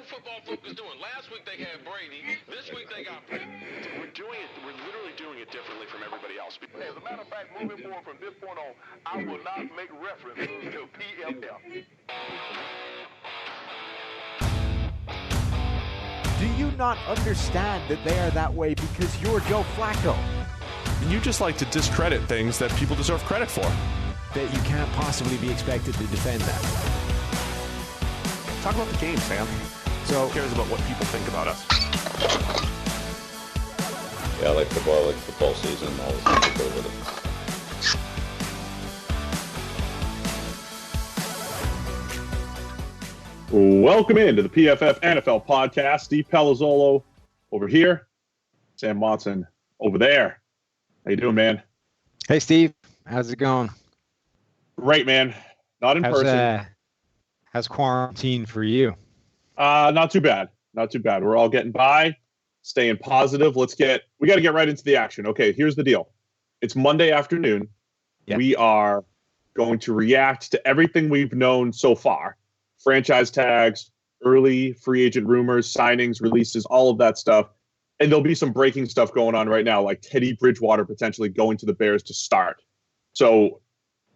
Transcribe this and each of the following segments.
football folks doing? Last week they had Brady. This week they got Pitt. We're literally doing it differently from everybody else. As a matter of fact, moving forward from this point on, I will not make reference to PFF. Do you not understand that they are that way because you're Joe Flacco? You just like to discredit things that people deserve credit for. That you can't possibly be expected to defend that. Talk about the game, Sam. So, who cares about what people think about us? Yeah, I like football season, all the things that go with it. Welcome into the PFF NFL podcast. Steve Palazzolo over here, Sam Monson over there. How you doing, man? Hey, Steve. How's it going? Great, man. Not in person. How's quarantine for you? Not too bad. Not too bad. We're all getting by, staying positive. We got to get right into the action. Okay, here's the deal. It's Monday afternoon. Yep. We are going to react to everything we've known so far. Franchise tags, early free agent rumors, signings, releases, all of that stuff. And there'll be some breaking stuff going on right now, like Teddy Bridgewater potentially going to the Bears to start. So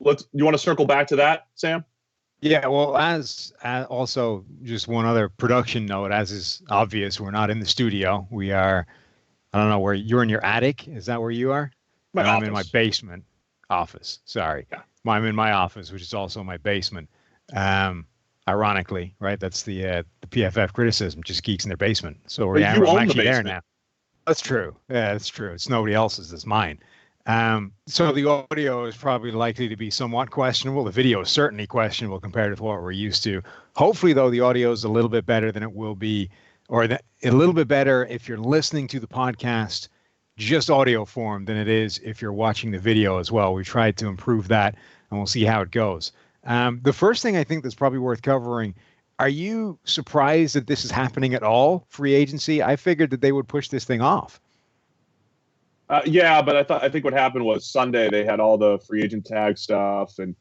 you want to circle back to that, Sam? Yeah, well, as also just one other production note, as is obvious, we're not in the studio. We are, I don't know where you're in your attic. Is that where you are? I'm in my basement office. Sorry. Yeah. I'm in my office, which is also my basement. Ironically, right? That's the PFF criticism, just geeks in their basement. So I'm actually there now. That's true. Yeah, that's true. It's nobody else's. It's mine. So the audio is probably likely to be somewhat questionable. The video is certainly questionable compared to what we're used to. Hopefully, though, the audio is a little bit better than it will be, or a little bit better if you're listening to the podcast just audio form than it is if you're watching the video as well. We tried to improve that, and we'll see how it goes. The first thing I think that's probably worth covering, are you surprised that this is happening at all, free agency? I figured that they would push this thing off. Yeah, but I think what happened was Sunday they had all the free agent tag stuff and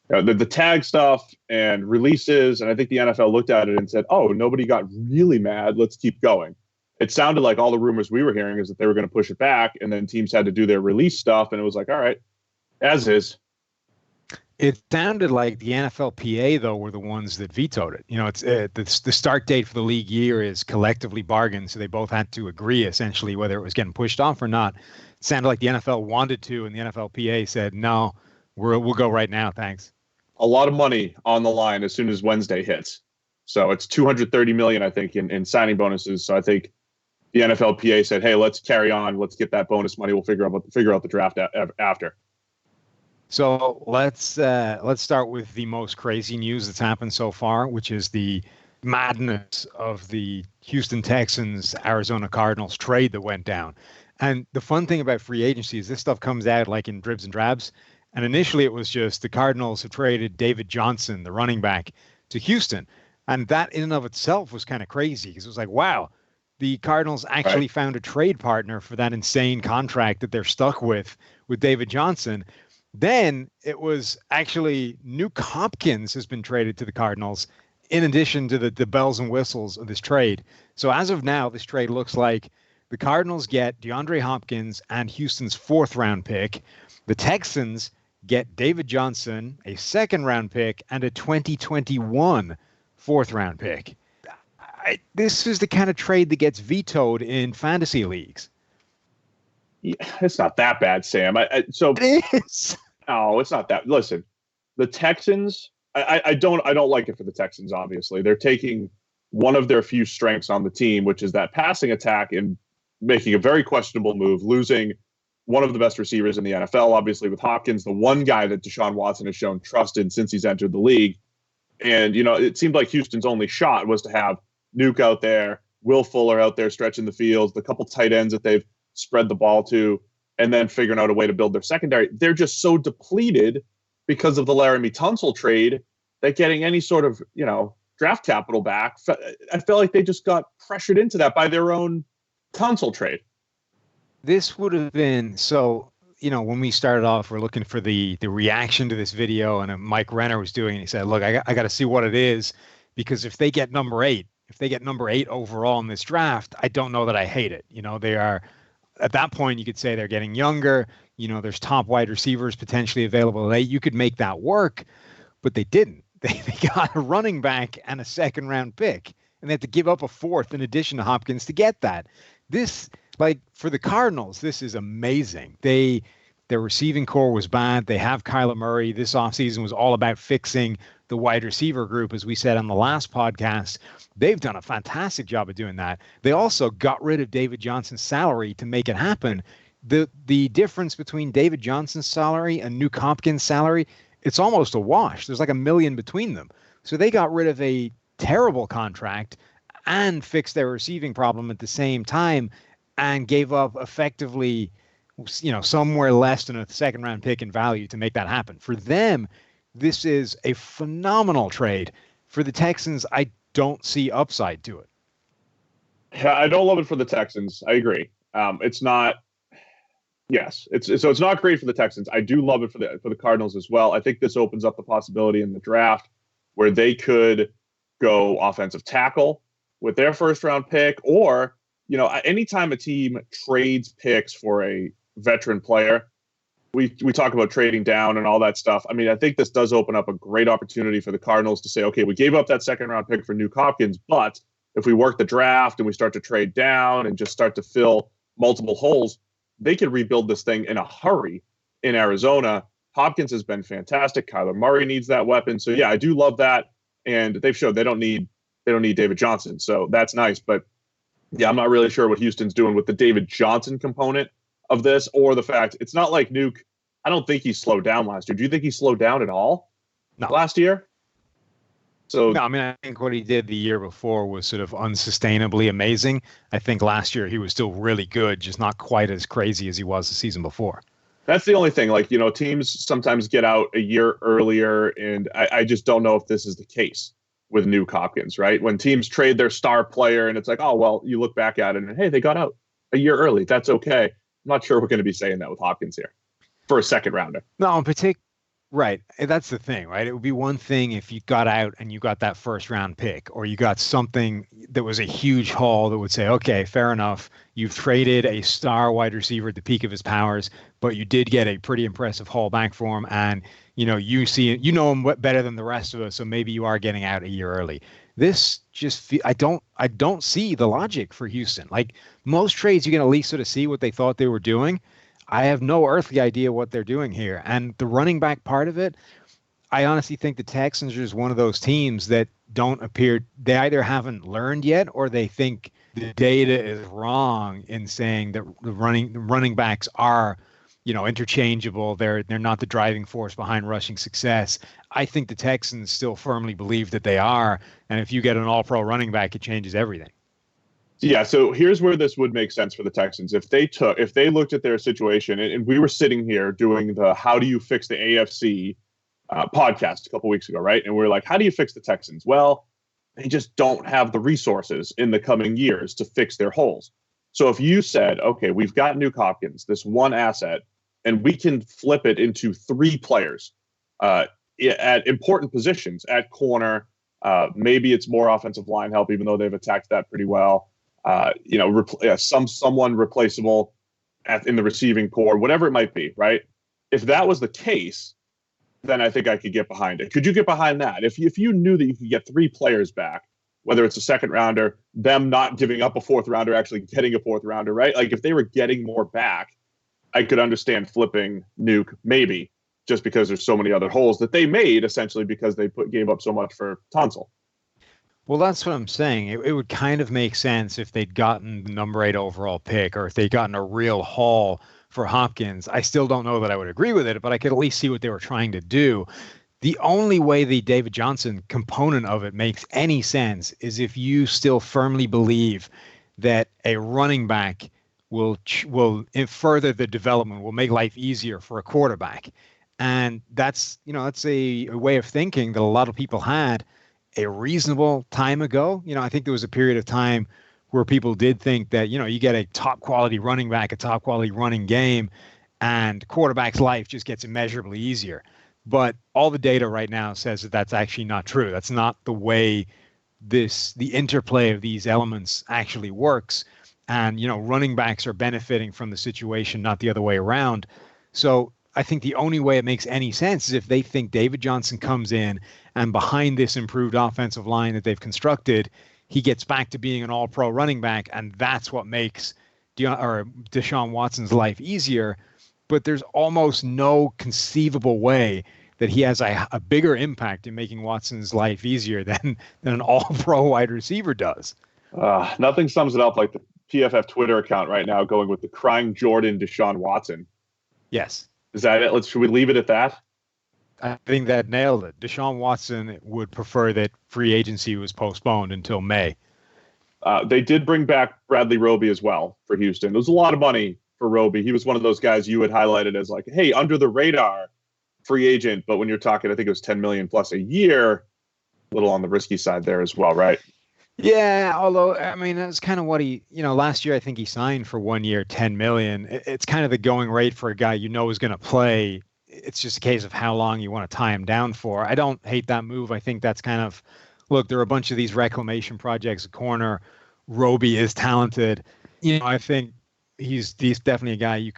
the tag stuff and releases, and I think the NFL looked at it and said, "Oh, nobody got really mad. Let's keep going." It sounded like all the rumors we were hearing is that they were going to push it back, and then teams had to do their release stuff, and it was like, "All right, as is." It sounded like the NFLPA, though, were the ones that vetoed it. You know, it's the start date for the league year is collectively bargained, so they both had to agree, essentially, whether it was getting pushed off or not. It sounded like the NFL wanted to, and the NFLPA said, no, we'll go right now, thanks. A lot of money on the line as soon as Wednesday hits. So it's $230 million, I think, in signing bonuses. So I think the NFLPA said, hey, let's carry on. Let's get that bonus money. We'll figure out the draft after. So let's start with the most crazy news that's happened so far, which is the madness of the Houston Texans, Arizona Cardinals trade that went down. And the fun thing about free agency is this stuff comes out like in dribs and drabs. And initially it was just the Cardinals have traded David Johnson, the running back, to Houston. And that in and of itself was kind of crazy because it was like, wow, the Cardinals actually found a trade partner for that insane contract that they're stuck with David Johnson. Then it was actually Nuke Hopkins has been traded to the Cardinals in addition to the bells and whistles of this trade. So as of now, this trade looks like the Cardinals get DeAndre Hopkins and Houston's 4th round pick. The Texans get David Johnson, a 2nd round pick, and a 2021 4th round pick. This is the kind of trade that gets vetoed in fantasy leagues. Yeah, it's not that bad, Sam. It is. No, it's not that. Listen, the Texans. I don't like it for the Texans. Obviously, they're taking one of their few strengths on the team, which is that passing attack, and making a very questionable move, losing one of the best receivers in the NFL. Obviously, with Hopkins, the one guy that Deshaun Watson has shown trust in since he's entered the league, and it seemed like Houston's only shot was to have Nuke out there, Will Fuller out there stretching the fields, the couple tight ends that they've spread the ball to, and then figuring out a way to build their secondary. They're just so depleted because of the Laramie Tunsil trade that getting any sort of, draft capital back, I felt like they just got pressured into that by their own Tunsil trade. This would have been, so, when we started off, we're looking for the reaction to this video, and Mike Renner was doing it. He said, look, I got to see what it is, because if they get number 8, if they get number 8 overall in this draft, I don't know that I hate it. They are, at that point, you could say they're getting younger. There's top wide receivers potentially available at 8. You could make that work, but they didn't. They got a running back and a second round pick, and they had to give up a 4th in addition to Hopkins to get that. This, for the Cardinals, this is amazing. Their receiving core was bad. They have Kyler Murray. This offseason was all about fixing the wide receiver group, as we said on the last podcast. They've done a fantastic job of doing that. They also got rid of David Johnson's salary to make it happen. The difference between David Johnson's salary and Nuke Hopkins' salary, it's almost a wash. There's like $1 million between them. So they got rid of a terrible contract and fixed their receiving problem at the same time and gave up effectively, somewhere less than a second round pick in value to make that happen. For them, this is a phenomenal trade. For the Texans, I don't see upside to it. Yeah, I don't love it for the Texans. I agree. It's not. Yes, it's not great for the Texans. I do love it for the Cardinals as well. I think this opens up the possibility in the draft where they could go offensive tackle with their first round pick, or anytime a team trades picks for a veteran player, we talk about trading down and all that stuff. I mean, I think this does open up a great opportunity for the Cardinals to say, okay, we gave up that second round pick for Nuke Hopkins, but if we work the draft and we start to trade down and just start to fill multiple holes, they can rebuild this thing in a hurry in Arizona. Hopkins has been fantastic. Kyler Murray needs that weapon. So yeah, I do love that. And they've showed they don't need David Johnson. So that's nice. But yeah, I'm not really sure what Houston's doing with the David Johnson component of this, or the fact it's not like Nuke. I don't think he slowed down last year. Do you think he slowed down at all? No. Last year? So no, I mean, I think what he did the year before was sort of unsustainably amazing. I think last year he was still really good, just not quite as crazy as he was the season before. That's the only thing. Teams sometimes get out a year earlier, and I just don't know if this is the case with Nuke Hopkins, right? When teams trade their star player and it's like, oh, well, you look back at it and, hey, they got out a year early. That's okay. I'm not sure we're going to be saying that with Hopkins here for a second rounder. No, in particular. Right. That's the thing, right? It would be one thing if you got out and you got that first round pick, or you got something that was a huge haul that would say, okay, fair enough. You've traded a star wide receiver at the peak of his powers, but you did get a pretty impressive haul back for him. And, you know him better than the rest of us. So maybe you are getting out a year early. This just, I don't see the logic for Houston. Like most trades, you can at least sort of see what they thought they were doing. I have no earthly idea what they're doing here. And the running back part of it, I honestly think the Texans are just one of those teams that don't appear, they either haven't learned yet, or they think the data is wrong in saying that the running backs are, interchangeable. They're not the driving force behind rushing success. I think the Texans still firmly believe that they are. And if you get an all-pro running back, it changes everything. Yeah, so here's where this would make sense for the Texans. If they looked at their situation, and we were sitting here doing the How Do You Fix the AFC podcast a couple weeks ago, right? And we're like, how do you fix the Texans? Well, they just don't have the resources in the coming years to fix their holes. So if you said, okay, we've got Nuke Hopkins, this one asset, and we can flip it into 3 players at important positions, at corner, maybe it's more offensive line help, even though they've attacked that pretty well. Someone replaceable in the receiving core, whatever it might be, right? If that was the case, then I think I could get behind it. Could you get behind that? If you knew that you could get 3 players back, whether it's a second rounder, them not giving up a 4th rounder, actually getting a 4th rounder, right? Like if they were getting more back, I could understand flipping Nuke, maybe, just because there's so many other holes that they made essentially because they gave up so much for Tunsil. Well, that's what I'm saying. It would kind of make sense if they'd gotten the number 8 overall pick, or if they'd gotten a real haul for Hopkins. I still don't know that I would agree with it, but I could at least see what they were trying to do. The only way the David Johnson component of it makes any sense is if you still firmly believe that a running back will further the development, will make life easier for a quarterback. And that's a way of thinking that a lot of people had a reasonable time ago. I think there was a period of time where people did think that, you get a top quality running back, a top quality running game, and quarterback's life just gets immeasurably easier. But all the data right now says that that's actually not true. That's not the way the interplay of these elements actually works. And, running backs are benefiting from the situation, not the other way around. So I think the only way it makes any sense is if they think David Johnson comes in and behind this improved offensive line that they've constructed, he gets back to being an all-pro running back, and that's what makes Deshaun Watson's life easier. But there's almost no conceivable way that he has a bigger impact in making Watson's life easier than an all-pro wide receiver does. Nothing sums it up like the PFF Twitter account right now going with the crying Jordan Deshaun Watson. Yes. Is that it? Should we leave it at that? I think that nailed it. Deshaun Watson would prefer that free agency was postponed until May. They did bring back Bradley Roby as well for Houston. There was a lot of money for Roby. He was one of those guys you had highlighted as like, hey, under the radar free agent. But when you're talking, I think it was $10 million plus a year, a little on the risky side there as well, right? Yeah, although, I mean, that's kind of what last year I think he signed for 1 year, $10 million. It's kind of the going rate for a guy is going to play. It's just a case of how long you want to tie him down for. I don't hate that move. I think that's kind of, look, there are a bunch of these reclamation projects at corner. Roby is talented. I think he's definitely a guy you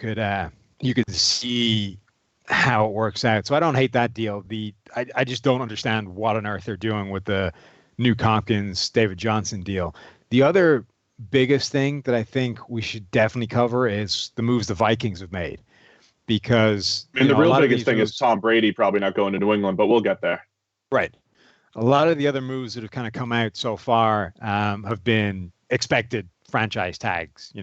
could see how it works out. So I don't hate that deal. I just don't understand what on earth they're doing with the Nuke Hopkins, David Johnson deal. The other biggest thing that I think we should definitely cover is the moves the Vikings have made. Because the real biggest thing is Tom Brady probably not going to New England, but we'll get there. Right. A lot of the other moves that have kind of come out so far have been expected franchise tags,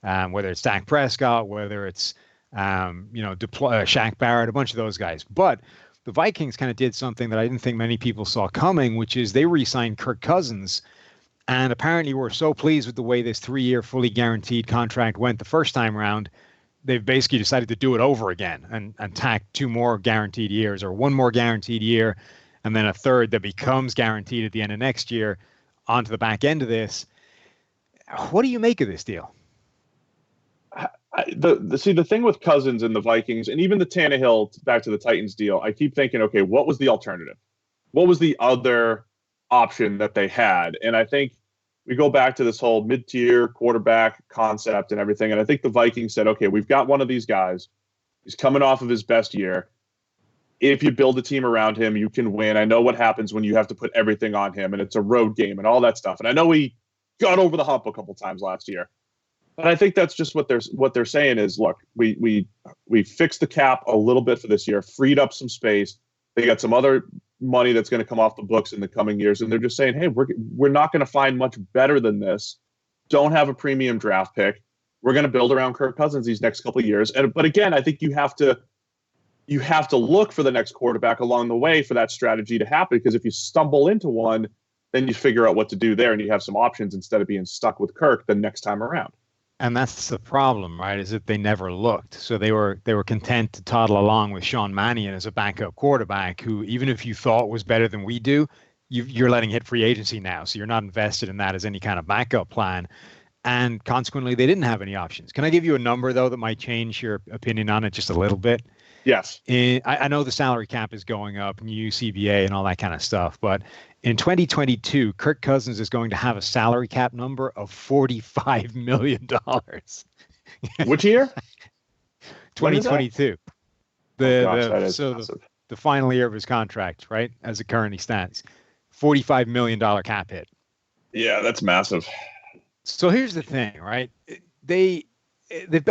whether it's Dak Prescott, whether it's, Shaq Barrett, a bunch of those guys. But the Vikings kind of did something that I didn't think many people saw coming, which is they re-signed Kirk Cousins. And apparently were so pleased with the way this 3-year fully guaranteed contract went the first time around, they've basically decided to do it over again and tack 2 more guaranteed years or 1 more guaranteed year, and then a third that becomes guaranteed at the end of next year onto the back end of this. What do you make of this deal? The thing with Cousins and the Vikings and even the Tannehill back to the Titans deal, I keep thinking, okay, what was the alternative? What was the other option that they had? And I think we go back to this whole mid-tier quarterback concept and everything. And I think the Vikings said, okay, we've got one of these guys. He's coming off of his best year. If you build a team around him, you can win. I know what happens when you have to put everything on him and it's a road game and all that stuff. And I know we got over the hump a couple times last year. But I think that's just what they're saying is, look, we fixed the cap a little bit for this year, freed up some space. They got some other money that's going to come off the books in the coming years, and they're just saying, hey, we're not going to find much better than this. Don't have a premium draft pick. We're going to build around Kirk Cousins these next couple of years. But again, I think you have to look for the next quarterback along the way for that strategy to happen. Because if you stumble into one, then you figure out what to do there, and you have some options instead of being stuck with Kirk the next time around. And that's the problem, right? Is that they never looked. So they were content to toddle along with Sean Mannion as a backup quarterback who, even if you thought was better than we do, you're letting hit free agency now. So you're not invested in that as any kind of backup plan. And consequently, they didn't have any options. Can I give you a number, though, that might change your opinion on it just a little bit? Yes. I know the salary cap is going up, new CBA and all that kind of stuff, but in 2022, Kirk Cousins is going to have a salary cap number of $45 million. Which year? 2022. The final year of his contract, right? As it currently stands. $45 million cap hit. Yeah, that's massive. So here's the thing, right? They've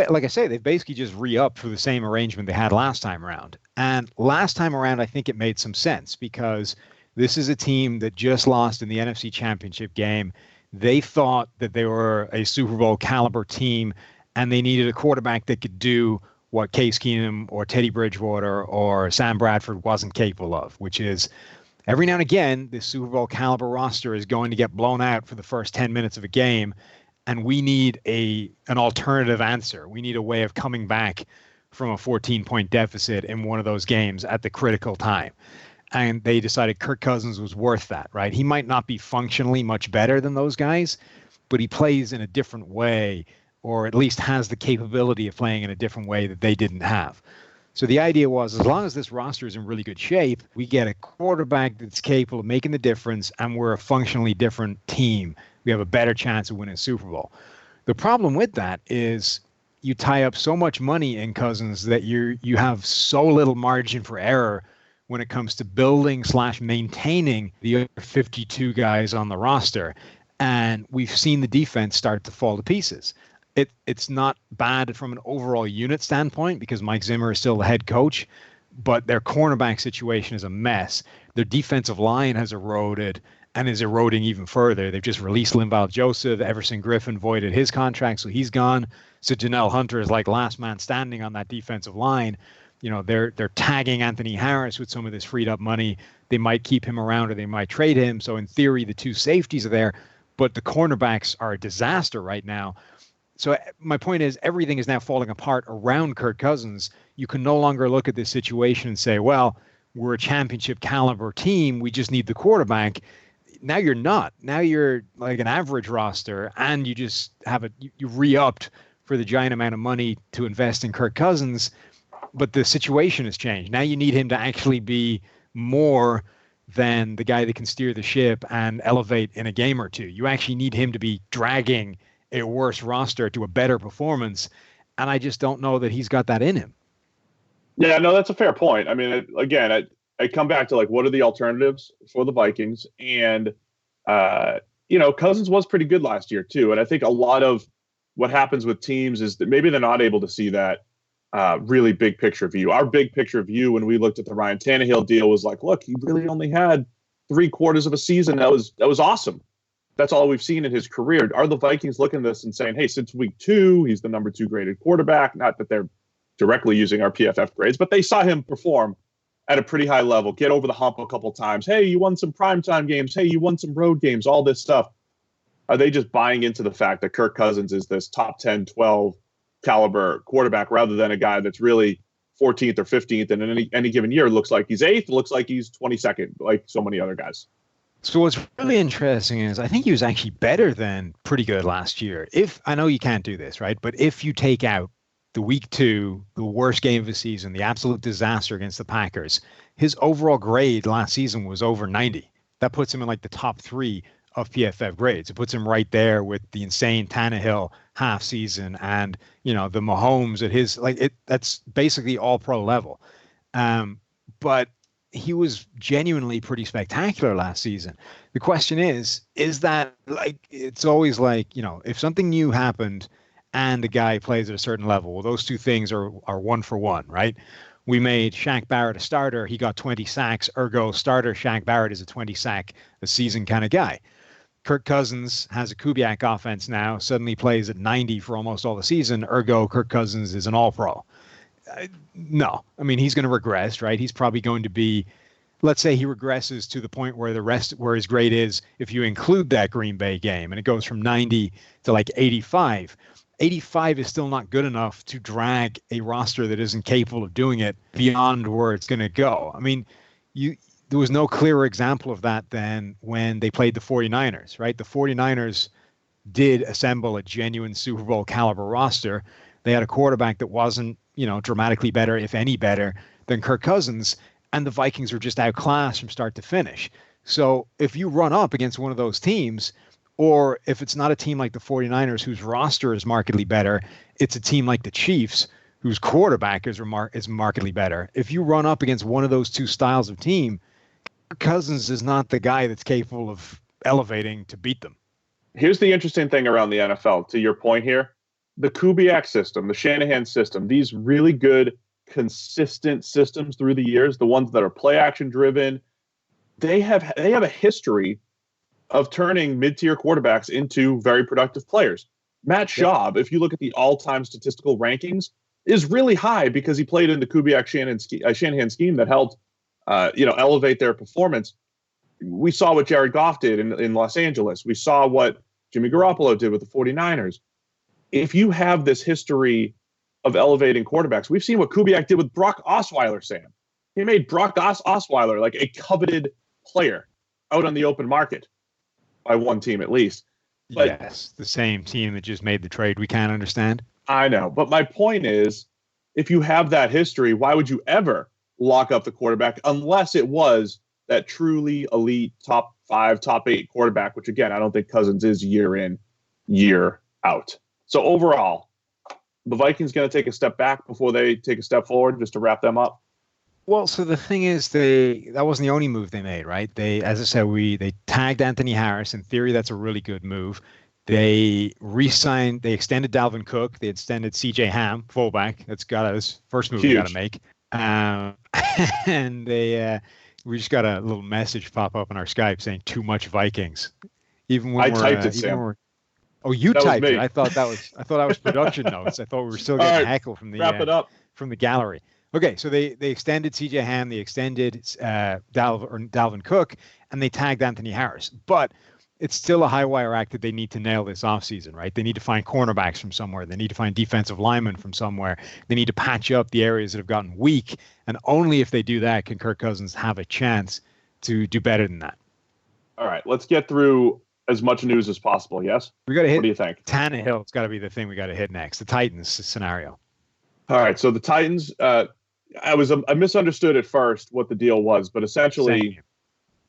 like I say, they've basically just re-upped for the same arrangement they had last time around. And last time around, I think it made some sense because this is a team that just lost in the NFC Championship game. They thought that they were a Super Bowl caliber team, and they needed a quarterback that could do what Case Keenum or Teddy Bridgewater or Sam Bradford wasn't capable of, which is every now and again, this Super Bowl caliber roster is going to get blown out for the first 10 minutes of a game. And we need an alternative answer. We need a way of coming back from a 14-point deficit in one of those games at the critical time. And they decided Kirk Cousins was worth that, right? He might not be functionally much better than those guys, but he plays in a different way, or at least has the capability of playing in a different way that they didn't have. So the idea was, as long as this roster is in really good shape, we get a quarterback that's capable of making the difference, and we're a functionally different team. We have a better chance of winning a Super Bowl. The problem with that is you tie up so much money in Cousins that you have so little margin for error when it comes to building / maintaining the other 52 guys on the roster. And we've seen the defense start to fall to pieces. It's not bad from an overall unit standpoint because Mike Zimmer is still the head coach, but their cornerback situation is a mess. Their defensive line has eroded and is eroding even further. They've just released Linval Joseph. Everson Griffin voided his contract, so he's gone. So Janelle Hunter is like last man standing on that defensive line. You know, they're tagging Anthony Harris with some of this freed up money. They might keep him around or they might trade him. So in theory, the two safeties are there, but the cornerbacks are a disaster right now. So my point is, everything is now falling apart around Kirk Cousins. You can no longer look at this situation and say, well, we're a championship caliber team. We just need the quarterback. Now you're not. Now you're like an average roster, and you just have you re-upped for the giant amount of money to invest in Kirk Cousins, but the situation has changed. Now you need him to actually be more than the guy that can steer the ship and elevate in a game or two. You actually need him to be dragging a worse roster to a better performance, and I just don't know that he's got that in him. Yeah, no, that's a fair point. I mean, again, I come back to like, what are the alternatives for the Vikings? And, Cousins was pretty good last year too. And I think a lot of what happens with teams is that maybe they're not able to see that really big picture view. Our big picture view when we looked at the Ryan Tannehill deal was like, look, he really only had 3/4 of a season. That was awesome. That's all we've seen in his career. Are the Vikings looking at this and saying, hey, since week 2, he's the number 2 graded quarterback? Not that they're directly using our PFF grades, but they saw him perform at a pretty high level, get over the hump a couple times. Hey, you won some primetime games. Hey, you won some road games, all this stuff. Are they just buying into the fact that Kirk Cousins is this top 10, 12 caliber quarterback rather than a guy that's really 14th or 15th and in any given year looks like he's 8th, looks like he's 22nd, like so many other guys? So what's really interesting is I think he was actually better than pretty good last year. I know you can't do this, right? But if you take out the week 2, the worst game of the season, the absolute disaster against the Packers, his overall grade last season was over 90. That puts him in like the top 3 of PFF grades. It puts him right there with the insane Tannehill half season and, the Mahomes at his, that's basically all pro level. But he was genuinely pretty spectacular last season. The question is that it's always like, if something new happened and the guy plays at a certain level, well, those two things are 1 for 1, right? We made Shaq Barrett a starter. He got 20 sacks. Ergo, starter Shaq Barrett is a 20 sack a season kind of guy. Kirk Cousins has a Kubiak offense now, suddenly plays at 90 for almost all the season. Ergo, Kirk Cousins is an all-pro. No, I mean, he's going to regress, right? He's probably going to be, let's say he regresses to the point where where his grade is, if you include that Green Bay game, and it goes from 90 to like 85. 85 is still not good enough to drag a roster that isn't capable of doing it beyond where it's going to go. I mean, there was no clearer example of that than when they played the 49ers, right? The 49ers did assemble a genuine Super Bowl caliber roster. They had a quarterback that wasn't, dramatically better, if any better, than Kirk Cousins, and the Vikings were just outclassed from start to finish. So if you run up against one of those teams, or if it's not a team like the 49ers whose roster is markedly better, it's a team like the Chiefs whose quarterback is markedly better. If you run up against one of those two styles of team, Kirk Cousins is not the guy that's capable of elevating to beat them. Here's the interesting thing around the NFL, to your point here. The Kubiak system, the Shanahan system, these really good, consistent systems through the years, the ones that are play action driven, they have a history of turning mid-tier quarterbacks into very productive players. Matt Schaub, if you look at the all-time statistical rankings, is really high because he played in the Kubiak Shanahan scheme that helped elevate their performance. We saw what Jared Goff did in Los Angeles. We saw what Jimmy Garoppolo did with the 49ers. If you have this history of elevating quarterbacks, we've seen what Kubiak did with Brock Osweiler, Sam. He made Brock Osweiler like a coveted player out on the open market by one team at least. But, yes, the same team that just made the trade we can't understand. I know. But my point is, if you have that history, why would you ever lock up the quarterback unless it was that truly elite top 5, top 8 quarterback, which again, I don't think Cousins is year in, year out. So overall, the Vikings going to take a step back before they take a step forward, just to wrap them up? Well, so the thing is, that wasn't the only move they made, right? As I said, they tagged Anthony Harris. In theory, that's a really good move. They they extended Dalvin Cook. They extended CJ Ham, fullback. That's his first move. Huge. We got to make. And we just got a little message pop up on our Skype saying too much Vikings. Even when I typed it, Sam. You typed it. I thought that was production notes. I thought we were still getting heckled from the wrap it up from the gallery. Okay, so they extended CJ Ham, they extended Dalvin Cook, and they tagged Anthony Harris. But it's still a high wire act that they need to nail this offseason, right? They need to find cornerbacks from somewhere. They need to find defensive linemen from somewhere. They need to patch up the areas that have gotten weak. And only if they do that can Kirk Cousins have a chance to do better than that. All right, let's get through as much news as possible, yes? We got to hit. What do you think? Tannehill's got to be the thing we got to hit next. The Titans scenario. All right, so the Titans, I misunderstood at first what the deal was, but essentially,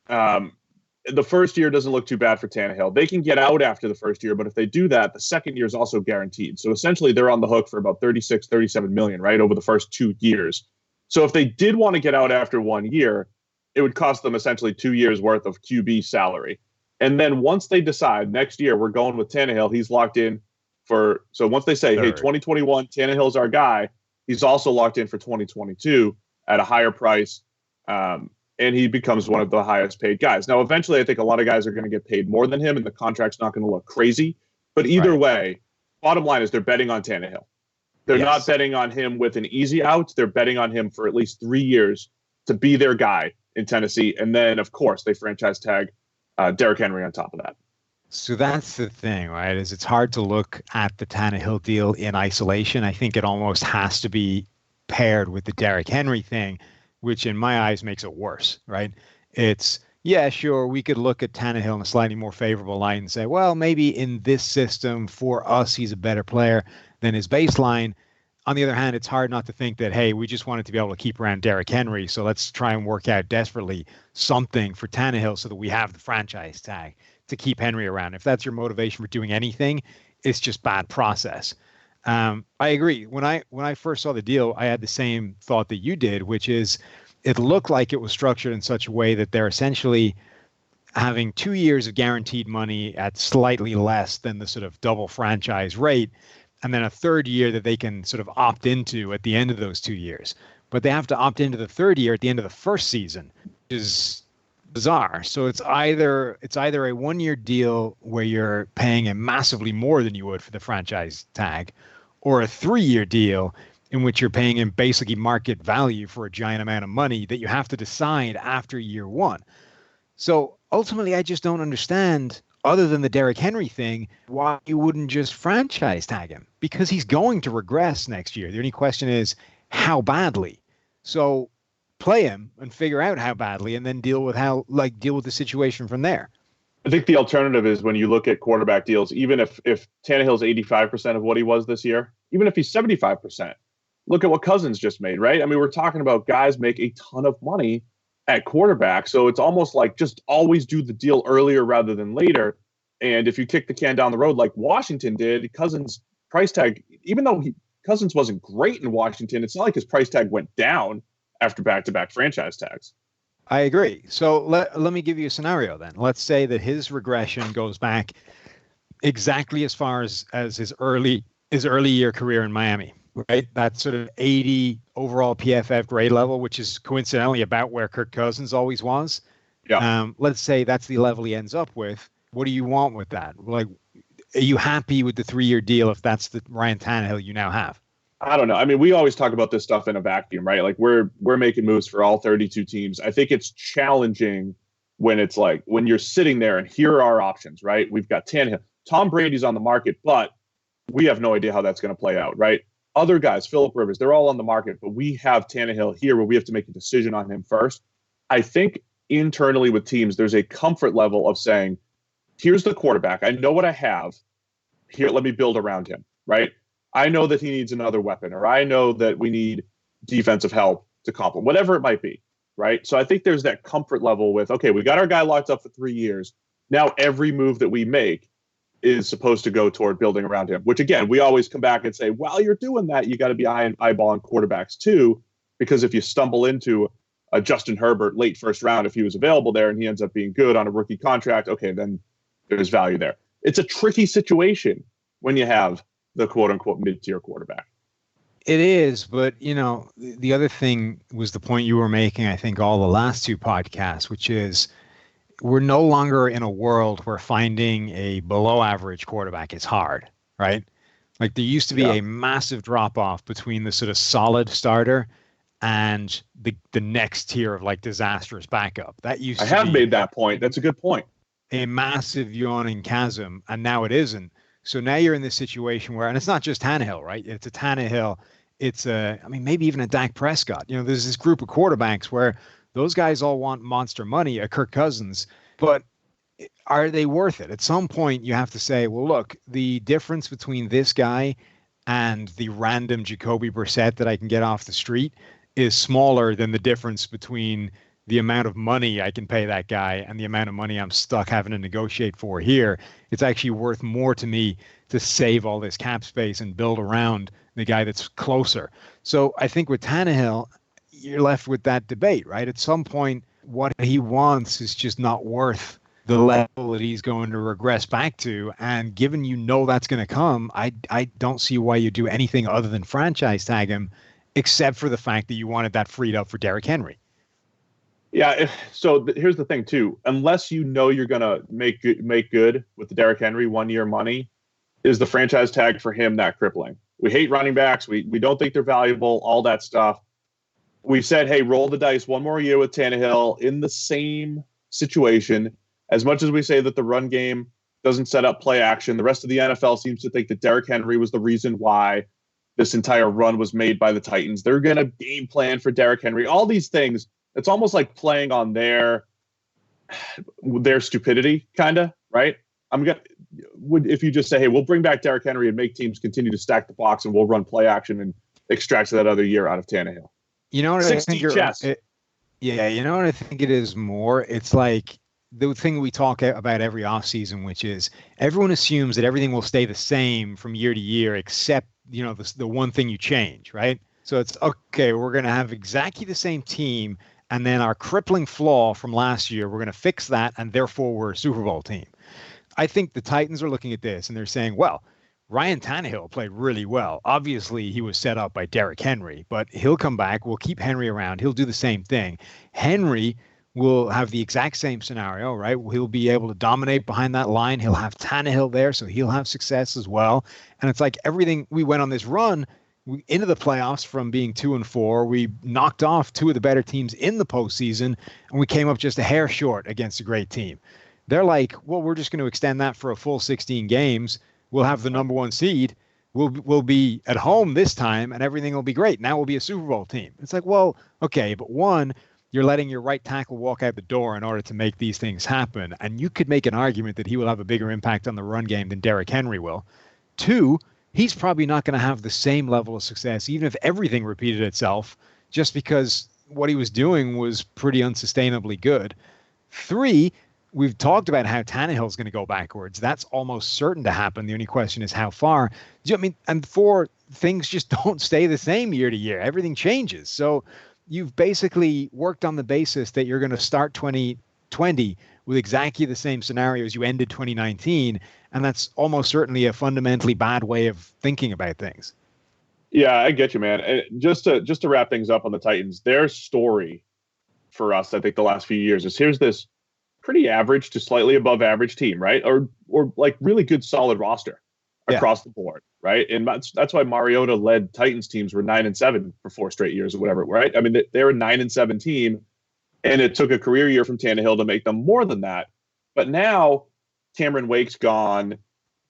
the first year doesn't look too bad for Tannehill. They can get out after the first year, but if they do that, the second year is also guaranteed. So essentially, they're on the hook for about 36, 37 million, right, over the first 2 years. So if they did want to get out after 1 year, it would cost them essentially 2 years worth of QB salary. And then once they decide next year we're going with Tannehill, he's locked in for. So once they say, hey, 2021, Tannehill's our guy. He's also locked in for 2022 at a higher price, and he becomes one of the highest paid guys. Now, eventually, I think a lot of guys are going to get paid more than him, and the contract's not going to look crazy. But either way, bottom line is they're betting on Tannehill. They're not betting on him with an easy out. They're betting on him for at least 3 years to be their guy in Tennessee. And then, of course, they franchise tag Derrick Henry on top of that. So that's the thing, right? Is it's hard to look at the Tannehill deal in isolation. I think it almost has to be paired with the Derrick Henry thing, which in my eyes makes it worse, right? It's, yeah, sure, we could look at Tannehill in a slightly more favorable light and say, well, maybe in this system for us, he's a better player than his baseline. On the other hand, it's hard not to think that, hey, we just wanted to be able to keep around Derrick Henry, so let's try and work out desperately something for Tannehill so that we have the franchise tag to keep Henry around. If that's your motivation for doing anything, it's just bad process. I agree. When I first saw the deal, I had the same thought that you did, which is it looked like it was structured in such a way that they're essentially having 2 years of guaranteed money at slightly less than the sort of double franchise rate, and then a third year that they can sort of opt into at the end of those 2 years. But they have to opt into the third year at the end of the first season, which is bizarre. So it's either a 1 year deal where you're paying him massively more than you would for the franchise tag, or a 3 year deal in which you're paying him basically market value for a giant amount of money that you have to decide after year one. So ultimately, I just don't understand, other than the Derrick Henry thing, why you wouldn't just franchise tag him, because he's going to regress next year. The only question is how badly. So play him and figure out how badly, and then deal with the situation from there. I think the alternative is when you look at quarterback deals, even if Tannehill's 85% of what he was this year, even if he's 75%, look at what Cousins just made, right? I mean, we're talking about guys make a ton of money at quarterback. So it's almost like just always do the deal earlier rather than later. And if you kick the can down the road like Washington did, Cousins' price tag, even though Cousins wasn't great in Washington, it's not like his price tag went down after back-to-back franchise tags. I agree. So let me give you a scenario then. Let's say that his regression goes back exactly as far as his early year career in Miami, right? That sort of 80 overall PFF grade level, which is coincidentally about where Kirk Cousins always was. Yeah. Let's say that's the level he ends up with. What do you want with that? Like, are you happy with the 3 year deal if that's the Ryan Tannehill you now have? I don't know. I mean, we always talk about this stuff in a vacuum, right? Like we're making moves for all 32 teams. I think it's challenging when it's like when you're sitting there and here are our options, right? We've got Tannehill. Tom Brady's on the market, but we have no idea how that's going to play out, right? Other guys, Phillip Rivers, they're all on the market, but we have Tannehill here where we have to make a decision on him first. I think internally with teams, there's a comfort level of saying, here's the quarterback. I know what I have. Here, let me build around him, right? I know that he needs another weapon, or I know that we need defensive help to complement, whatever it might be, right? So I think there's that comfort level with, okay, we got our guy locked up for 3 years. Now every move that we make is supposed to go toward building around him, which again, we always come back and say, while you're doing that, you got to be eyeballing quarterbacks too, because if you stumble into a Justin Herbert late first round, if he was available there and he ends up being good on a rookie contract, okay, then there's value there. It's a tricky situation when you have the quote unquote mid-tier quarterback. It is, but the other thing was the point you were making, I think, all the last 2 podcasts, which is we're no longer in a world where finding a below average quarterback is hard, right? Like there used to be a massive drop off between the sort of solid starter and the next tier of like disastrous backup. That used to I have made that point. That's a good point. A massive yawning chasm, and now it isn't. So now you're in this situation where, and it's not just Tannehill, right? It's a Tannehill. It's maybe even a Dak Prescott. There's this group of quarterbacks where those guys all want monster money, a Kirk Cousins, but are they worth it? At some point, you have to say, well, look, the difference between this guy and the random Jacoby Brissett that I can get off the street is smaller than the difference between the amount of money I can pay that guy and the amount of money I'm stuck having to negotiate for here. It's actually worth more to me to save all this cap space and build around the guy that's closer. So I think with Tannehill, you're left with that debate, right? At some point, what he wants is just not worth the level that he's going to regress back to. And given that's going to come, I don't see why you do anything other than franchise tag him, except for the fact that you wanted that freed up for Derrick Henry. Yeah, so here's the thing, too. Unless you're going to make good with the Derrick Henry 1 year money, is the franchise tag for him that crippling? We hate running backs. We don't think they're valuable, all that stuff. We said, hey, roll the dice 1 more year with Tannehill in the same situation. As much as we say that the run game doesn't set up play action, the rest of the NFL seems to think that Derrick Henry was the reason why this entire run was made by the Titans. They're going to game plan for Derrick Henry. All these things, it's almost like playing on their stupidity, kind of, right? If you just say, hey, we'll bring back Derrick Henry and make teams continue to stack the box and we'll run play action and extract that other year out of Tannehill. You know what I think? You know what I think it is more? It's like the thing we talk about every offseason, which is everyone assumes that everything will stay the same from year to year, except, the one thing you change, right? So it's, okay, we're going to have exactly the same team, and then our crippling flaw from last year, we're going to fix that, and therefore we're a Super Bowl team. I think the Titans are looking at this, and they're saying, well, Ryan Tannehill played really well. Obviously, he was set up by Derrick Henry, but he'll come back. We'll keep Henry around. He'll do the same thing. Henry will have the exact same scenario, right? He'll be able to dominate behind that line. He'll have Tannehill there, so he'll have success as well. And it's like everything, we went on this run into the playoffs from being 2-4. We knocked off 2 of the better teams in the postseason, and we came up just a hair short against a great team. They're like, well, we're just going to extend that for a full 16 games. We'll have the number 1 seed. We'll be at home this time, and everything will be great. Now we'll be a Super Bowl team. It's like, well, okay, but one, you're letting your right tackle walk out the door in order to make these things happen, and you could make an argument that he will have a bigger impact on the run game than Derrick Henry will. 2, he's probably not going to have the same level of success, even if everything repeated itself, just because what he was doing was pretty unsustainably good. 3, we've talked about how Tannehill's going to go backwards. That's almost certain to happen. The only question is how far. And 4, things just don't stay the same year to year. Everything changes. So you've basically worked on the basis that you're going to start 2020 with exactly the same scenario as you ended 2019. And that's almost certainly a fundamentally bad way of thinking about things. Yeah, I get you, man. And just to wrap things up on the Titans, their story for us, I think the last few years is here's this pretty average to slightly above average team, right? Or like really good solid roster across the board, right? And that's why Mariota led Titans teams were 9-7 for 4 straight years or whatever, right? I mean, they were a 9-7 team, and it took a career year from Tannehill to make them more than that. But now Cameron Wake's gone,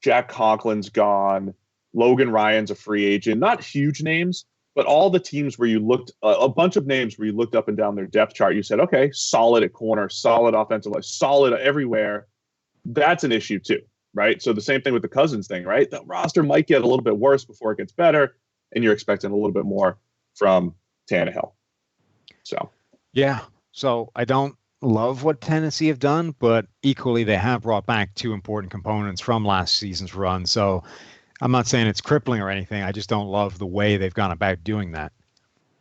Jack Conklin's gone, Logan Ryan's a free agent. Not huge names, but all the teams where you looked, a bunch of names where you looked up and down their depth chart, you said, okay, solid at corner, solid offensive line, solid everywhere. That's an issue too. right? So the same thing with the Cousins thing, right? The roster might get a little bit worse before it gets better, and you're expecting a little bit more from Tannehill. So, yeah. So I don't love what Tennessee have done, but equally they have brought back two important components from last season's run. So I'm not saying it's crippling or anything. I just don't love the way they've gone about doing that.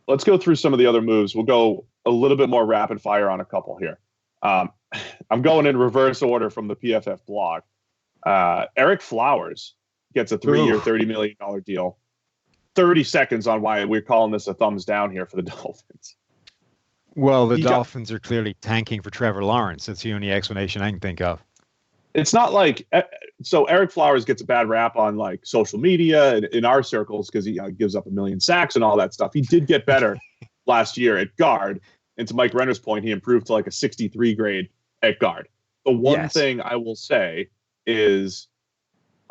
Let's go through some of the other moves. We'll go a little bit more rapid fire on a couple here. I'm going in reverse order from the PFF blog. Eric Flowers gets a 3-year, $30 million deal. 30 seconds on why we're calling this a thumbs down here for the Dolphins. Well, the Dolphins are clearly tanking for Trevor Lawrence. That's the only explanation I can think of. It's not like so Eric Flowers gets a bad rap on like social media and in our circles because he gives up 1 million sacks and all that stuff. He did get better last year at guard. And to Mike Renner's point, he improved to like a 63 grade at guard. The one thing I will say is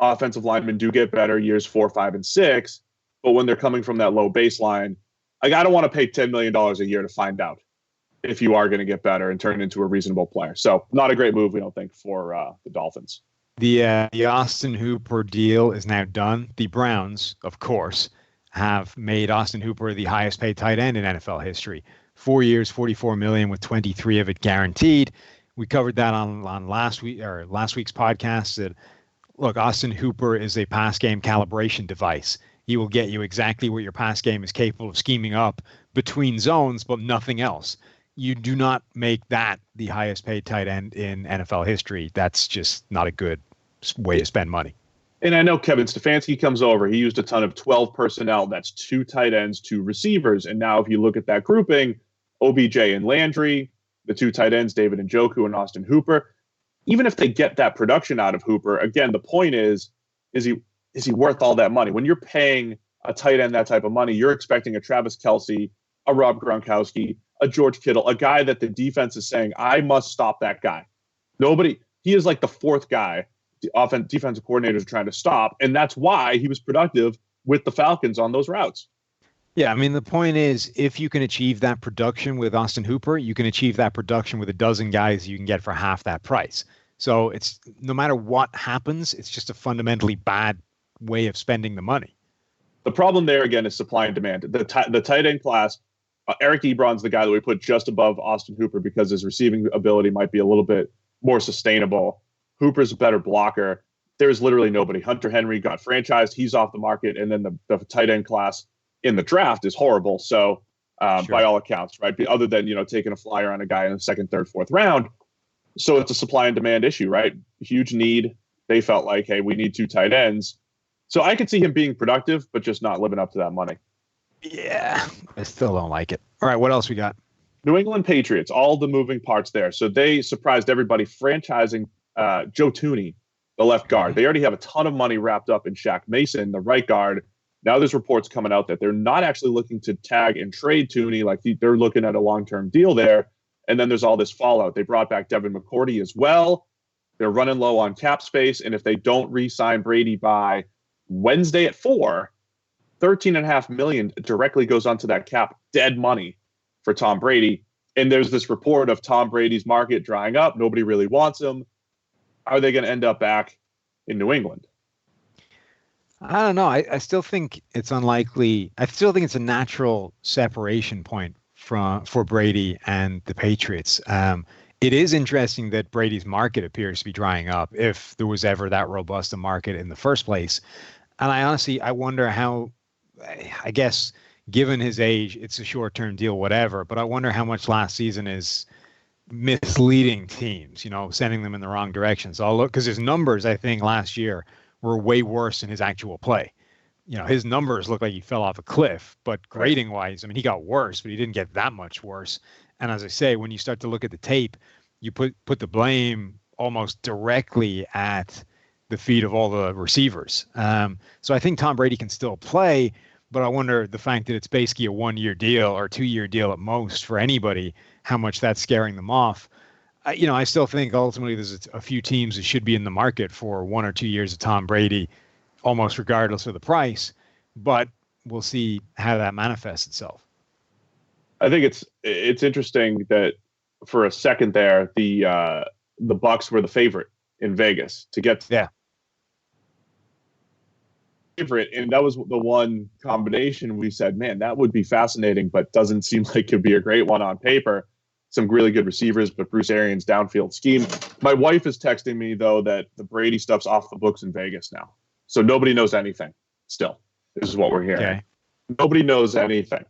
offensive linemen do get better years 4, 5, and 6. But when they're coming from that low baseline, I don't want to pay $10 million a year to find out if you are going to get better and turn into a reasonable player. So not a great move, we don't think, for the Dolphins. The Austin Hooper deal is now done. The Browns, of course, have made Austin Hooper the highest paid tight end in NFL history. 4 years, $44 million with 23 of it guaranteed. We covered that on last week's podcast. That look, Austin Hooper is a pass game calibration device. He will get you exactly what your pass game is capable of scheming up between zones, but nothing else. You do not make that the highest paid tight end in NFL history. That's just not a good way to spend money. And I know Kevin Stefanski comes over. He used a ton of 12 personnel. That's 2 tight ends, 2 receivers. And now if you look at that grouping, OBJ and Landry, the 2 tight ends, David Njoku and Austin Hooper, even if they get that production out of Hooper, again, the point is he worth all that money? When you're paying a tight end that type of money, you're expecting a Travis Kelce, a Rob Gronkowski, a George Kittle, a guy that the defense is saying, I must stop that guy. He is like the 4th guy the defensive coordinators are trying to stop, and that's why he was productive with the Falcons on those routes. Yeah, I mean, the point is, if you can achieve that production with Austin Hooper, you can achieve that production with a dozen guys you can get for half that price. So it's no matter what happens, it's just a fundamentally bad way of spending the money. The problem there, again, is supply and demand. The tight end class, Eric Ebron's the guy that we put just above Austin Hooper because his receiving ability might be a little bit more sustainable. Hooper's a better blocker. There's literally nobody. Hunter Henry got franchised. He's off the market. And then the tight end class in the draft is horrible. So by all accounts, right? Other than, taking a flyer on a guy in the 2nd, 3rd, 4th round. So it's a supply and demand issue, right? Huge need. They felt like, hey, we need 2 tight ends. So I could see him being productive, but just not living up to that money. Yeah, I still don't like it. All right, what else we got? New England Patriots, all the moving parts there. So they surprised everybody franchising Joe Thuney, the left guard. They already have a ton of money wrapped up in Shaq Mason, the right guard. Now there's reports coming out that they're not actually looking to tag and trade Thuney. Like they're looking at a long-term deal there. And then there's all this fallout. They brought back Devin McCourty as well. They're running low on cap space. And if they don't re-sign Brady by Wednesday at 4, $13.5 million directly goes onto that cap, dead money for Tom Brady. And there's this report of Tom Brady's market drying up. Nobody really wants him. Are they going to end up back in New England? I don't know. I still think it's unlikely. I still think it's a natural separation point for Brady and the Patriots. It is interesting that Brady's market appears to be drying up if there was ever that robust a market in the first place. And I wonder how, I guess, given his age, it's a short-term deal, whatever. But I wonder how much last season is misleading teams, sending them in the wrong direction. So I'll look, because his numbers, I think, last year were way worse than his actual play. His numbers look like he fell off a cliff, but grading wise, I mean, he got worse, but he didn't get that much worse. And as I say, when you start to look at the tape, you put the blame almost directly at the feet of all the receivers. So I think Tom Brady can still play, but I wonder the fact that it's basically a 1-year deal or 2-year deal at most for anybody, how much that's scaring them off. I still think ultimately there's a few teams that should be in the market for 1 or 2 years of Tom Brady, almost regardless of the price, but we'll see how that manifests itself. I think it's interesting that for a second there, the Bucs were the favorite in Vegas to get favorite, and that was the one combination we said, man, that would be fascinating, but doesn't seem like it could be a great one on paper. Some really good receivers, but Bruce Arians' downfield scheme. My wife is texting me, though, that the Brady stuff's off the books in Vegas now. So nobody knows anything still. This is what we're hearing. Okay. Nobody knows anything.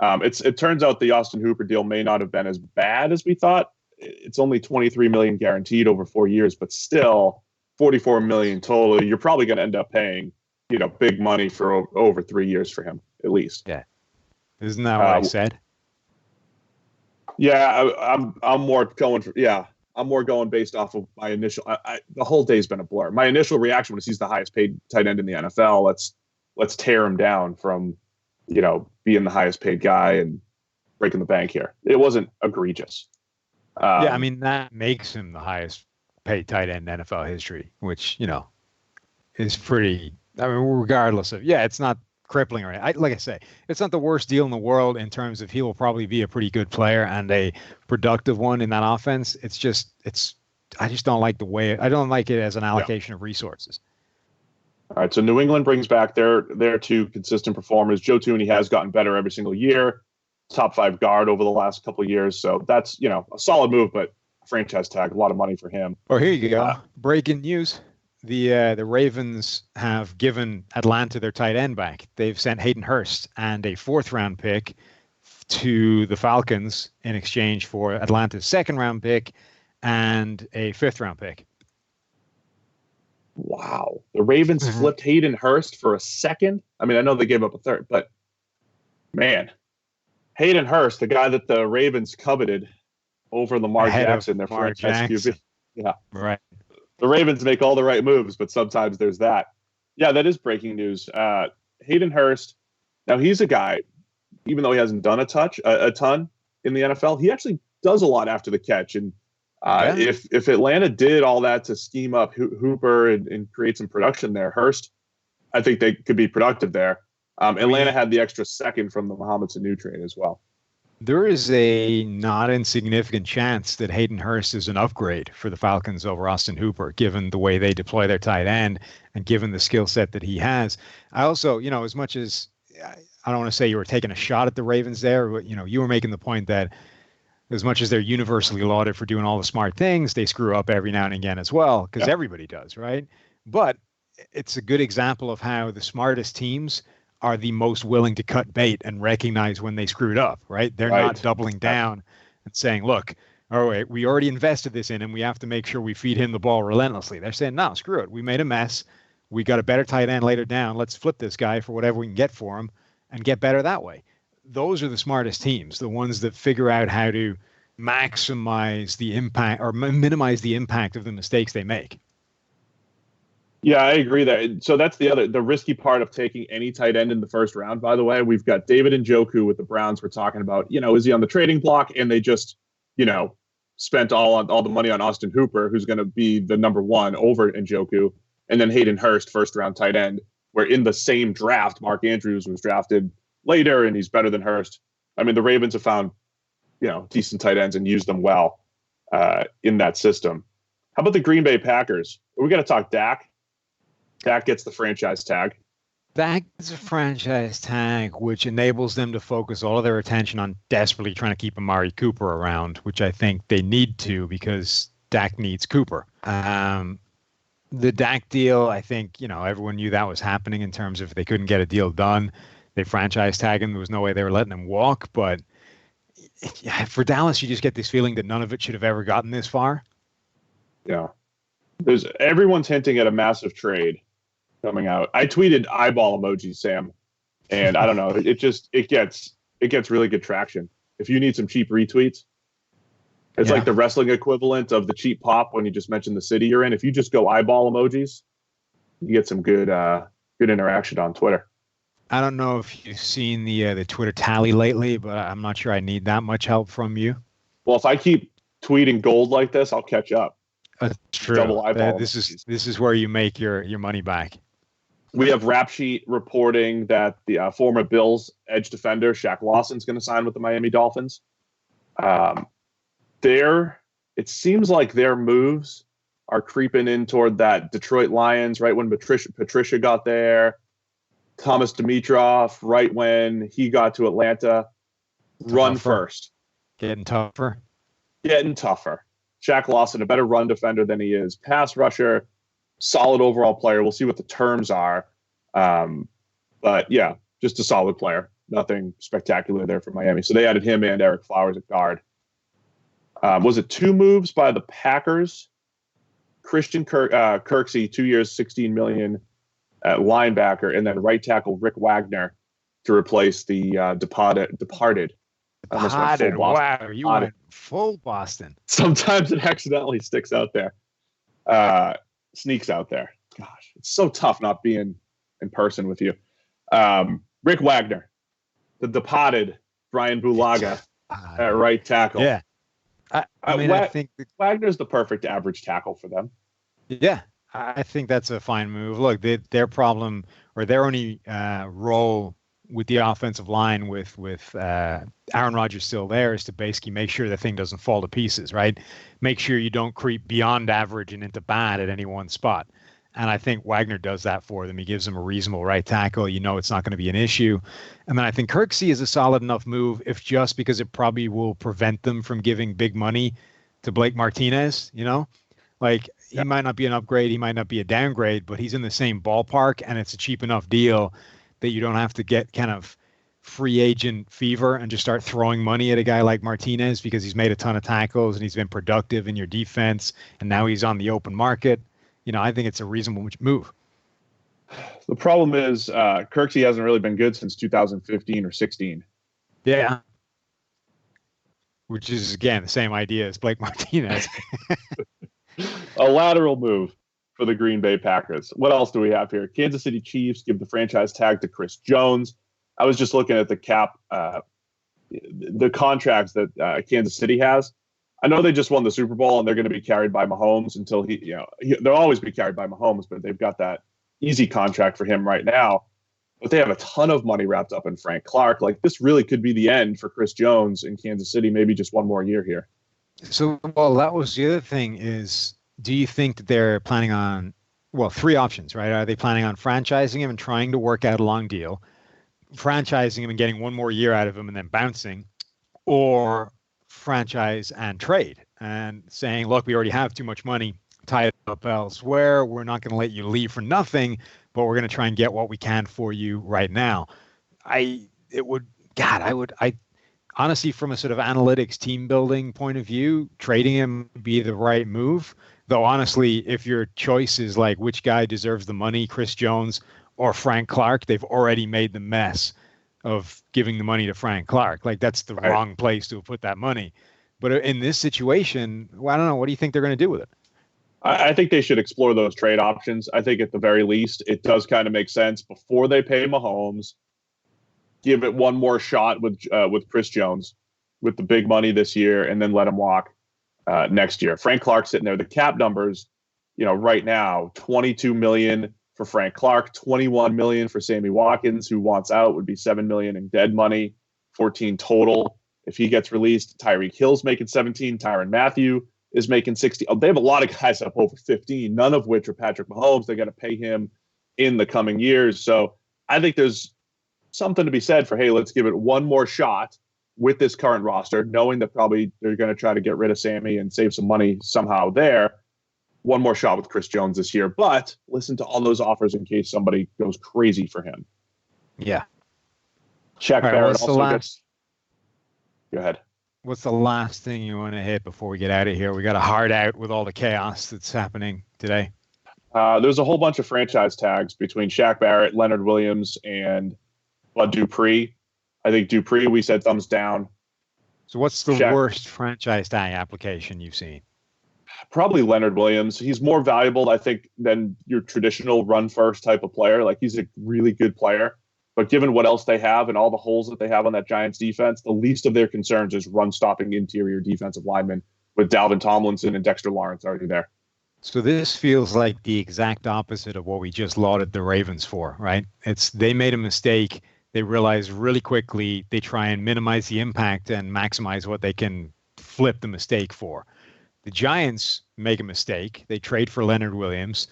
It turns out the Austin Hooper deal may not have been as bad as we thought. It's only $23 million guaranteed over 4 years, but still $44 million total. You're probably going to end up paying, big money for over 3 years for him, at least. Yeah. Isn't that what I said? Yeah, I'm more going for, I'm more going based off of my initial, the whole day's been a blur. My initial reaction was he's the highest paid tight end in the NFL. Let's tear him down from, being the highest paid guy and breaking the bank here. It wasn't egregious. That makes him the highest paid tight end in NFL history, which, is pretty, regardless of, it's not crippling or anything. Like I say, it's not the worst deal in the world in terms of he will probably be a pretty good player and a productive one in that offense. I just don't like I don't like it as an allocation of resources. All right, so New England brings back their two consistent performers. Joe Thuney has gotten better every single year. Top 5 guard over the last couple of years. So that's, a solid move, but franchise tag, a lot of money for him. Oh, here you go. Breaking news. The Ravens have given Atlanta their tight end back. They've sent Hayden Hurst and a 4th-round pick to the Falcons in exchange for Atlanta's 2nd-round pick and a 5th-round pick. Wow. The Ravens flipped Hayden Hurst for a 2nd? I mean, I know they gave up a 3rd, but man, Hayden Hurst, the guy that the Ravens coveted over Lamar Jackson, their franchise QB. Yeah. Right. The Ravens make all the right moves, but sometimes there's that. Yeah, that is breaking news. Hayden Hurst, now he's a guy, even though he hasn't done a ton in the NFL, he actually does a lot after the catch. And if Atlanta did all that to scheme up Hooper and create some production there, Hurst, I think they could be productive there. Atlanta had the extra 2nd from the Mohamed Sanu trade as well. There is a not insignificant chance that Hayden Hurst is an upgrade for the Falcons over Austin Hooper, given the way they deploy their tight end and given the skill set that he has. I also, as much as I don't want to say you were taking a shot at the Ravens there, but, you were making the point that as much as they're universally lauded for doing all the smart things, they screw up every now and again as well, because everybody does, right? But it's a good example of how the smartest teams are the most willing to cut bait and recognize when they screwed up, right? They're not doubling down and saying, look, all right, we already invested this in him. We have to make sure we feed him the ball relentlessly. They're saying, no, screw it. We made a mess. We got a better tight end later down. Let's flip this guy for whatever we can get for him and get better that way. Those are the smartest teams, the ones that figure out how to maximize the impact or minimize the impact of the mistakes they make. Yeah, I agree that. So that's the risky part of taking any tight end in the 1st round, by the way. We've got David Njoku with the Browns. We're talking about, is he on the trading block? And they just, spent all the money on Austin Hooper, who's going to be the number 1 over Njoku. And then Hayden Hurst, 1st-round tight end, where in the same draft, Mark Andrews was drafted later, and he's better than Hurst. I mean, the Ravens have found, decent tight ends and used them well in that system. How about the Green Bay Packers? We got to talk Dak. Dak gets the franchise tag. Dak gets a franchise tag, which enables them to focus all of their attention on desperately trying to keep Amari Cooper around, which I think they need to because Dak needs Cooper. The Dak deal, I think, everyone knew that was happening in terms of they couldn't get a deal done. They franchise tagged him. There was no way they were letting him walk. But for Dallas, you just get this feeling that none of it should have ever gotten this far. Yeah. Everyone's hinting at a massive trade coming out. I tweeted eyeball emojis, Sam, and I don't know. It gets really good traction. If you need some cheap retweets, it's like the wrestling equivalent of the cheap pop when you just mention the city you're in. If you just go eyeball emojis, you get some good interaction on Twitter. I don't know if you've seen the Twitter tally lately, but I'm not sure I need that much help from you. Well, if I keep tweeting gold like this, I'll catch up. That's true. Double eyeball. This is where you make your money back. We have Rap Sheet reporting that the former Bills edge defender Shaq Lawson's going to sign with the Miami Dolphins. It seems like their moves are creeping in toward that Detroit Lions, right when Patricia got there. Thomas Dimitroff, right when he got to Atlanta, run first. Getting tougher. Shaq Lawson, a better run defender than he is. Pass rusher, solid overall player. We'll see what the terms are. But yeah, just a solid player. Nothing spectacular there for Miami. So they added him and Eric Flowers at guard. Was it 2 moves by the Packers? Christian Kirksey, 2 years, $16 million at linebacker, and then right tackle Rick Wagner to replace the departed. Wow, you went full Boston. Sometimes it accidentally sticks out there, sneaks out there. Gosh, it's so tough not being in person with you. Rick Wagner, the departed Brian Bulaga at right tackle. Yeah. I think Wagner's the perfect average tackle for them. Yeah, I think that's a fine move. Look, their problem or their only role with the offensive line with Aaron Rodgers still there is to basically make sure the thing doesn't fall to pieces, right? Make sure you don't creep beyond average and into bad at any one spot. And I think Wagner does that for them. He gives them a reasonable right tackle. You know it's not going to be an issue. And then I think Kirksey is a solid enough move, if just because it probably will prevent them from giving big money to Blake Martinez, you know? Like, he might not be an upgrade, he might not be a downgrade, but he's in the same ballpark, and it's a cheap enough deal that you don't have to get kind of free agent fever and just start throwing money at a guy like Martinez because he's made a ton of tackles and he's been productive in your defense, and now he's on the open market. You know, I think it's a reasonable move. The problem is Kirksey hasn't really been good since 2015 or 16. Yeah. Which is, again, the same idea as Blake Martinez. A lateral move for the Green Bay Packers. What else do we have here? Kansas City Chiefs give the franchise tag to Chris Jones. I was just looking at the cap, the contracts that Kansas City has. I know they just won the Super Bowl and they're going to be carried by Mahomes until they'll always be carried by Mahomes, but they've got that easy contract for him right now. But they have a ton of money wrapped up in Frank Clark. Like, this really could be the end for Chris Jones in Kansas City, maybe just one more year here. So, well, that was the other thing is, do you think that they're planning on, well, 3 options, right? Are they planning on franchising him and trying to work out a long deal, franchising him and getting one more year out of him and then bouncing, or franchise and trade and saying, look, we already have too much money tied up elsewhere. We're not going to let you leave for nothing, but we're going to try and get what we can for you right now. I honestly, from a sort of analytics team building point of view, trading him would be the right move. Though, honestly, if your choice is like which guy deserves the money, Chris Jones or Frank Clark, they've already made the mess of giving the money to Frank Clark. Like, that's the wrong place to put that money. But in this situation, well, I don't know. What do you think they're going to do with it? I think they should explore those trade options. I think at the very least, it does kind of make sense before they pay Mahomes, give it one more shot with Chris Jones with the big money this year, and then let him walk next year. Frank Clark sitting there. The cap numbers, right now, $22 million for Frank Clark, $21 million for Sammy Watkins, who wants out, would be $7 million in dead money, 14 total. If he gets released, Tyreek Hill's making 17, Tyrann Mathieu is making 60. Oh, they have a lot of guys up over 15, none of which are Patrick Mahomes. They got to pay him in the coming years. So I think there's something to be said for, hey, let's give it one more shot with this current roster, knowing that probably they're going to try to get rid of Sammy and save some money somehow there. One more shot with Chris Jones this year, but listen to all those offers in case somebody goes crazy for him. Yeah. Shaq Barrett also gets. Go ahead. What's the last thing you want to hit before we get out of here? We got a hard out with all the chaos that's happening today. There's a whole bunch of franchise tags between Shaq Barrett, Leonard Williams, and Bud Dupree. I think Dupree, we said thumbs down. So what's the worst franchise tag application you've seen? Probably Leonard Williams. He's more valuable, I think, than your traditional run-first type of player. Like, he's a really good player. But given what else they have and all the holes that they have on that Giants defense, the least of their concerns is run-stopping interior defensive linemen with Dalvin Tomlinson and Dexter Lawrence already there. So this feels like the exact opposite of what we just lauded the Ravens for, right? They made a mistake. They realize really quickly they try and minimize the impact and maximize what they can flip the mistake for. The Giants make a mistake. They trade for Leonard Williams.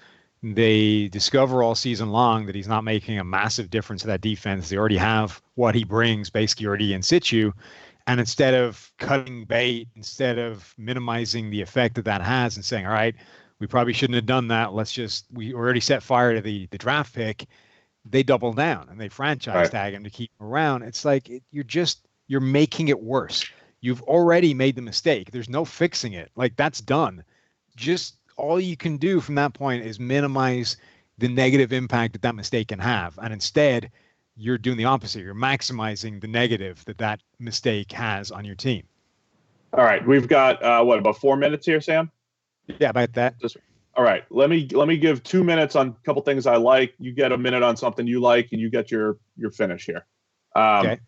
They discover all season long that he's not making a massive difference to that defense. They already have what he brings basically already in situ. And instead of cutting bait, instead of minimizing the effect that has and saying, all right, we probably shouldn't have done that. We already set fire to the draft pick. They double down and they franchise tag him to keep him around. It's like you're making it worse. You've already made the mistake. There's no fixing it. Like, that's done. Just all you can do from that point is minimize the negative impact that mistake can have. And instead, you're doing the opposite. You're maximizing the negative that mistake has on your team. All right. We've got, about 4 minutes here, Sam? Yeah, about that. All right. Let me give 2 minutes on a couple things I like. You get a minute on something you like, and you get your finish here. Okay.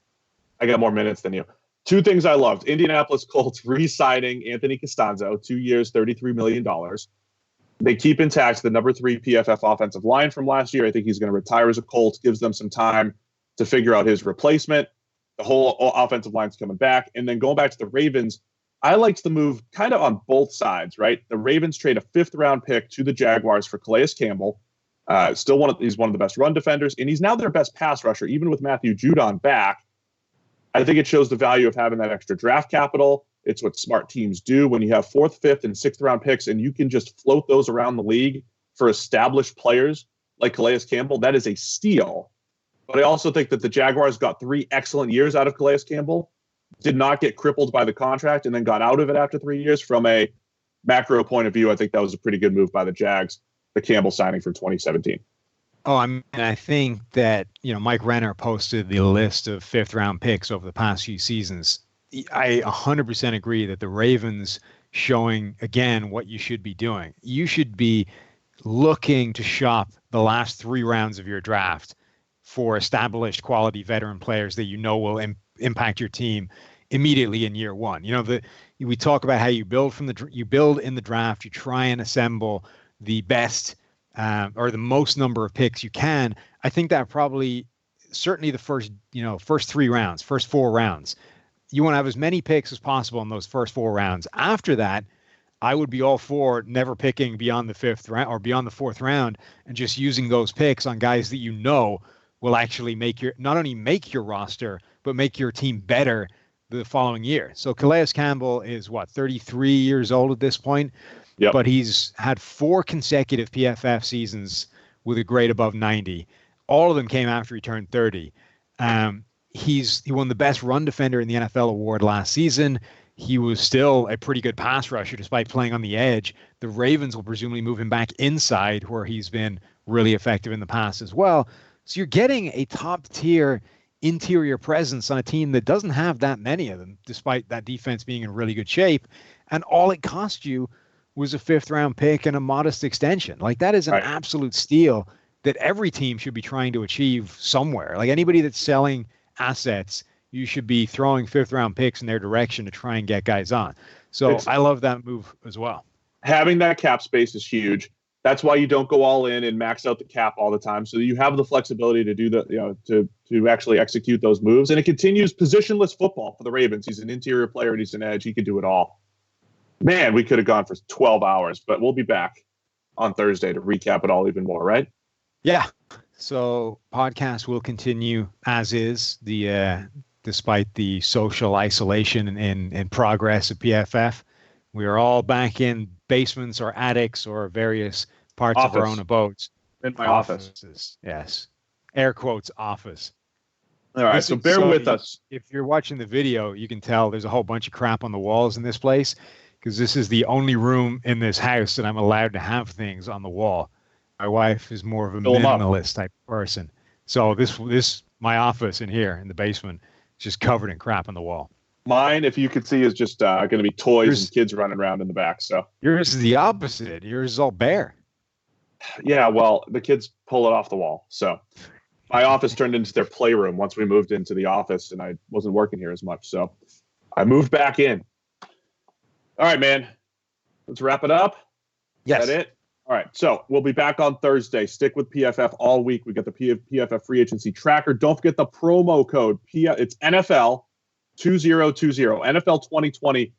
I got more minutes than you. 2 things I loved. Indianapolis Colts re-signing Anthony Costanzo, 2 years, $33 million. They keep intact the number 3 PFF offensive line from last year. I think he's going to retire as a Colt, gives them some time to figure out his replacement. The whole offensive line's coming back. And then going back to the Ravens, I liked the move kind of on both sides, right? The Ravens trade a 5th-round pick to the Jaguars for Calais Campbell. He's one of the best run defenders, and he's now their best pass rusher, even with Matthew Judon back. I think it shows the value of having that extra draft capital. It's what smart teams do when you have 4th, 5th, and 6th-round picks, and you can just float those around the league for established players like Calais Campbell. That is a steal. But I also think that the Jaguars got 3 excellent years out of Calais Campbell, did not get crippled by the contract, and then got out of it after 3 years. From a macro point of view, I think that was a pretty good move by the Jags, the Campbell signing for 2017. Oh, I think that, Mike Renner posted the list of 5th-round picks over the past few seasons. I 100% agree that the Ravens showing, again, what you should be doing. You should be looking to shop the last 3 rounds of your draft for established quality veteran players that will impact your team immediately in year one. We talk about how you build you build in the draft, you try and assemble the best or the most number of picks you can. I think that certainly the first 3 rounds, first 4 rounds, you want to have as many picks as possible in those first 4 rounds. After that, I would be all for never picking beyond the 5th round or beyond the 4th round and just using those picks on guys that will actually not only make your roster, but make your team better the following year. So Calais Campbell is 33 years old at this point. Yep. But he's had 4 consecutive PFF seasons with a grade above 90. All of them came after he turned 30. He won the best run defender in the NFL award last season. He was still a pretty good pass rusher despite playing on the edge. The Ravens will presumably move him back inside, where he's been really effective in the past as well. So you're getting a top-tier interior presence on a team that doesn't have that many of them, despite that defense being in really good shape. And all it cost you was a 5th-round pick and a modest extension. Like, that is an absolute steal that every team should be trying to achieve somewhere. Like, anybody that's selling assets, you should be throwing 5th-round picks in their direction to try and get guys on. So I love that move as well. Having that cap space is huge. That's why you don't go all in and max out the cap all the time, so that you have the flexibility to do to actually execute those moves. And it continues positionless football for the Ravens. He's an interior player and he's an edge. He could do it all. Man, we could have gone for 12 hours, but we'll be back on Thursday to recap it all even more, right? Yeah. So podcast will continue as is, despite the social isolation and progress of PFF. We are all back in basements or attics or various parts of our own abodes. In my office. Yes. Air quotes, office. All right, so bear with us. If you're watching the video, you can tell there's a whole bunch of crap on the walls in this place, because this is the only room in this house that I'm allowed to have things on the wall. My wife is more of a minimalist type of person. So this my office in here in the basement is just covered in crap on the wall. Mine, if you could see, is just going to be toys and kids running around in the back. So yours is the opposite. Yours is all bare. Yeah, well, the kids pull it off the wall. So my office turned into their playroom once we moved into the office, and I wasn't working here as much. So I moved back in. All right, man. Let's wrap it up. Yes. Is that it? All right. So we'll be back on Thursday. Stick with PFF all week. We got the PFF free agency tracker. Don't forget the promo code. It's NFL 2020. NFL 2020.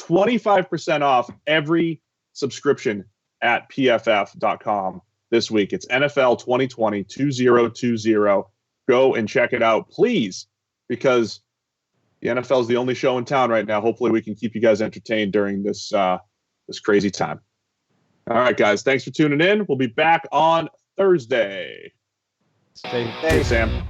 25% off every subscription at pff.com. this week. It's NFL 2020-2020. Go and check it out, please, because the NFL is the only show in town right now. Hopefully we can keep you guys entertained during this this crazy time. All right, guys. Thanks for tuning in. We'll be back on Thursday. Stay Hey, Sam.